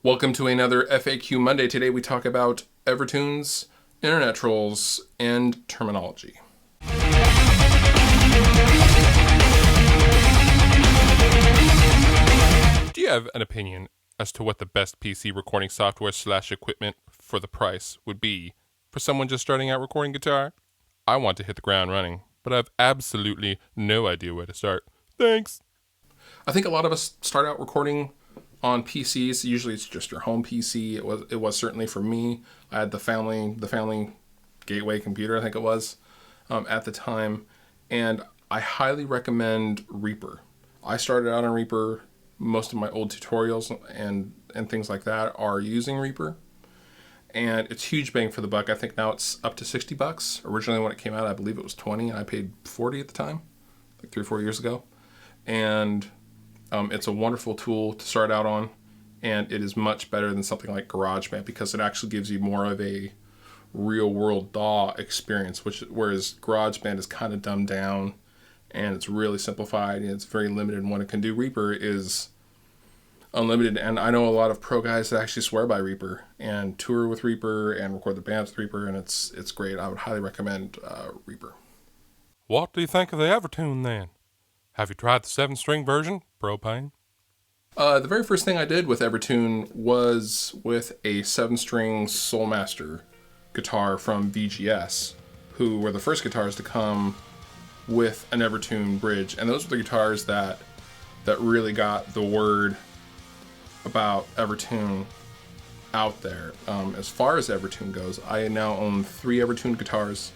Welcome to another FAQ Monday. Today we talk about Evertunes, internet trolls, and terminology. Do you have an opinion as to what the best PC recording software / equipment for the price would be for someone just starting out recording guitar? I want to hit the ground running, but I have absolutely no idea where to start. Thanks. I think a lot of us start out recording on PCs. Usually it's just your home PC. It was certainly for me. I had the family gateway computer, I think it was, at the time, and I highly recommend Reaper. I started out on Reaper. Most of my old tutorials and things like that are using Reaper, and it's huge bang for the buck. I think now it's up to $60. Originally when it came out, I believe it was $20, and I paid $40 at the time, like 3 or 4 years ago. And it's a wonderful tool to start out on, and it is much better than something like GarageBand because it actually gives you more of a real-world DAW experience, whereas GarageBand is kind of dumbed down, and it's really simplified, and it's very limited in what it can do. Reaper is unlimited, and I know a lot of pro guys that actually swear by Reaper and tour with Reaper and record their bands with Reaper, and it's great. I would highly recommend Reaper. What do you think of the Evertune then? Have you tried the 7-string version, propane? The very first thing I did with Evertune was with a 7-string Soulmaster guitar from VGS, who were the first guitars to come with an Evertune bridge, and those were the guitars that really got the word about Evertune out there. As far as Evertune goes, I now own 3 Evertune guitars,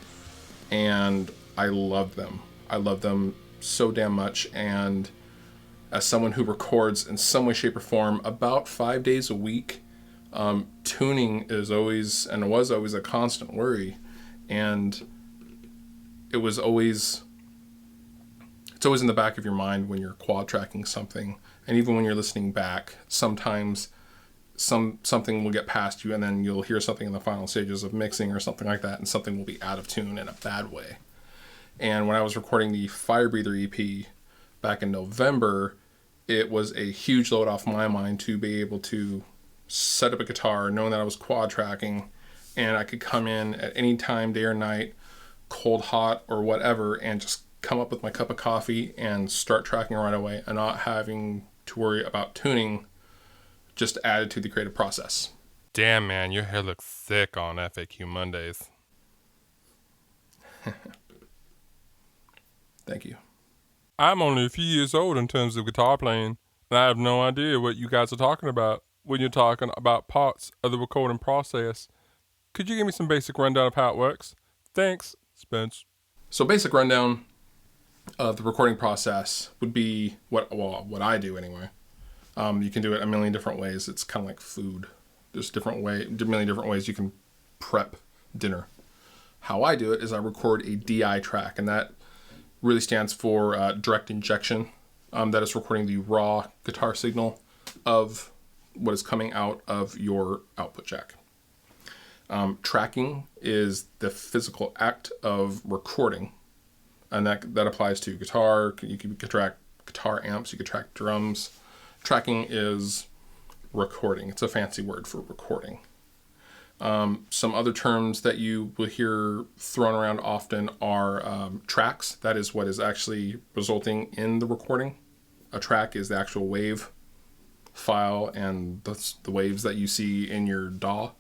and I love them. I love them so damn much, and as someone who records in some way, shape, or form about 5 days a week, tuning is always and was always a constant worry, and it's always in the back of your mind when you're quad tracking something, and even when you're listening back, sometimes something will get past you, and then you'll hear something in the final stages of mixing or something like that, and something will be out of tune in a bad way. And when I was recording the Fire Breather EP back in November, it was a huge load off my mind to be able to set up a guitar, knowing that I was quad tracking, and I could come in at any time, day or night, cold, hot, or whatever, and just come up with my cup of coffee and start tracking right away, and not having to worry about tuning just added to the creative process. Damn, man, your hair looks thick on FAQ Mondays. Thank you. I'm only a few years old in terms of guitar playing, and I have no idea what you guys are talking about when you're talking about parts of the recording process. Could you give me some basic rundown of how it works? Thanks, Spence. So basic rundown of the recording process would be what I do anyway. You can do it a million different ways. It's kind of like food. There's a million different ways you can prep dinner. How I do it is I record a DI track, and that really stands for direct injection. That is recording the raw guitar signal of what is coming out of your output jack. Tracking is the physical act of recording, and that applies to guitar. You can track guitar amps, you can track drums. Tracking is recording. It's a fancy word for recording. Some other terms that you will hear thrown around often are tracks. That is what is actually resulting in the recording. A track is the actual wave file, and that's the waves that you see in your DAW.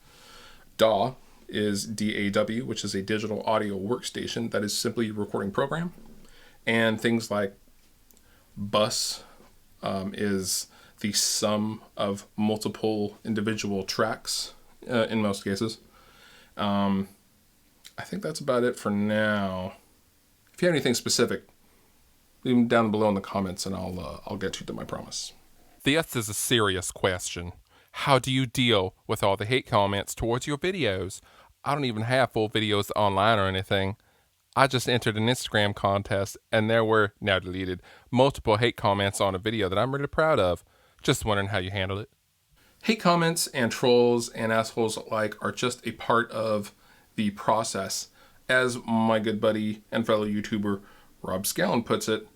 DAW is DAW, which is a digital audio workstation that is simply a recording program. And things like bus is the sum of multiple individual tracks in most cases. I think that's about it for now. If you have anything specific, leave them down below in the comments, and I'll get to them, I promise. This is a serious question. How do you deal with all the hate comments towards your videos? I don't even have full videos online or anything. I just entered an Instagram contest, and there were, now deleted, multiple hate comments on a video that I'm really proud of. Just wondering how you handle it. Hate comments and trolls and assholes alike are just a part of the process. As my good buddy and fellow YouTuber Rob Scallon puts it,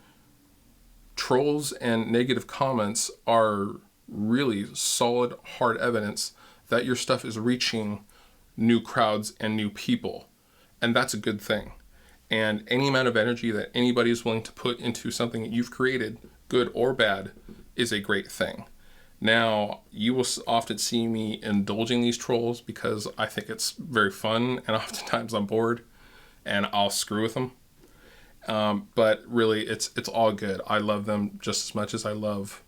trolls and negative comments are really solid, hard evidence that your stuff is reaching new crowds and new people. And that's a good thing. And any amount of energy that anybody is willing to put into something that you've created, good or bad, is a great thing. Now, you will often see me indulging these trolls because I think it's very fun, and oftentimes I'm bored and I'll screw with them. But really, it's all good. I love them just as much as I love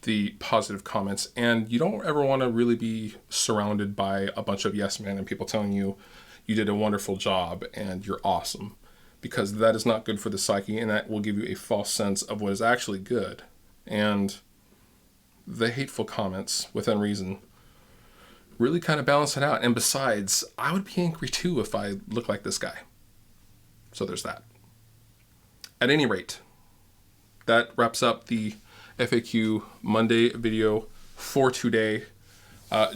the positive comments. And you don't ever want to really be surrounded by a bunch of yes men and people telling you you did a wonderful job and you're awesome, because that is not good for the psyche, and that will give you a false sense of what is actually good. And the hateful comments within reason really kind of balance it out. And besides, I would be angry too if I looked like this guy. So there's that. At any rate, that wraps up the FAQ Monday video for today.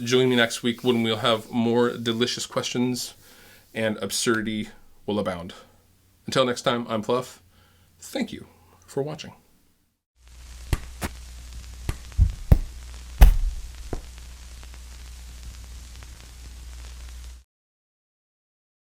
Join me next week when we'll have more delicious questions and absurdity will abound. Until next time, I'm Fluff. Thank you for watching.